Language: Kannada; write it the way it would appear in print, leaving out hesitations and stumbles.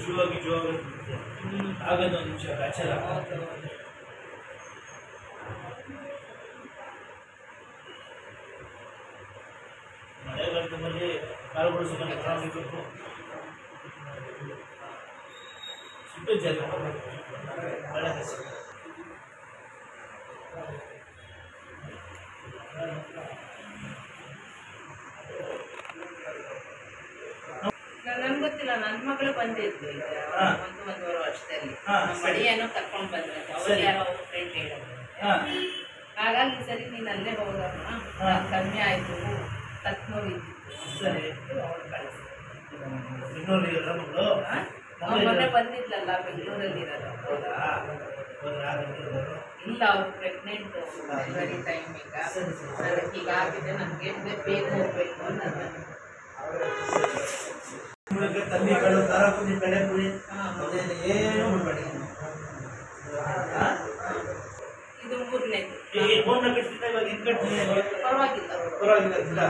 ಜೀವಾಗಿ ಆಗದು ಒಂದು ನಿಮಿಷ ಕಾಚಲ ಮಳೆಗಾಲದಲ್ಲಿ ಕಾಲುಗಳು ಸುಮ್ಮನೆ ಕಾಣಬೇಕು ಸುಟ್ಟು ಜಾಗ ಮಳೆ ಹೆಸರು ನನ್ಗೆ ಗೊತ್ತಿಲ್ಲ, ನನ್ನ ಮಗಳು ಬಂದಿದ್ಲು ಒಂದೂವರೆ ವರ್ಷದಲ್ಲಿ ಮಡಿಯನ್ನು ಕರ್ಕೊಂಡು ಬಂದ್ರೆ ಅವ್ರು ಯಾರೋ ಅವ್ರ ಫ್ರೆಂಡ್ ಹೇಳಿದ್ರು. ಹಾಗಾಗಿ ಸರಿ ನೀನು ಅಲ್ಲೇ ಹೋಗಮ್ಮ, ಕಮ್ಮಿ ಆಯ್ತು, ತತ್ನೂರು ಇದ್ದಿತ್ತು ಸರಿ ಅವ್ರು ಕಳಿಸಿ. ಮೊನ್ನೆ ಬಂದಿದ್ಲಲ್ಲ ಬೆಂಗಳೂರಲ್ಲಿ ಇರೋದು. ಇಲ್ಲ, ಅವ್ರು ಪ್ರೆಗ್ನೆಂಟ್, ಡೆಲಿವರಿ ಟೈಮ್ ಈಗ ಅದಕ್ಕೆ ಹೀಗಾಗಿದೆ, ನನಗೆ ಬೇಗ ಹೋಗ್ಬೇಕು ಅಂತ ತಲ್ಲಿಗಳು ಖಾರ ಪುಡಿ ಕಡೆ ಪುಡಿ ಏನು ಮಾಡಬೇಡಿ. ಇದು ಮೂರನೇದು. ಪರವಾಗಿಲ್ಲ ಪರವಾಗಿಲ್ಲ.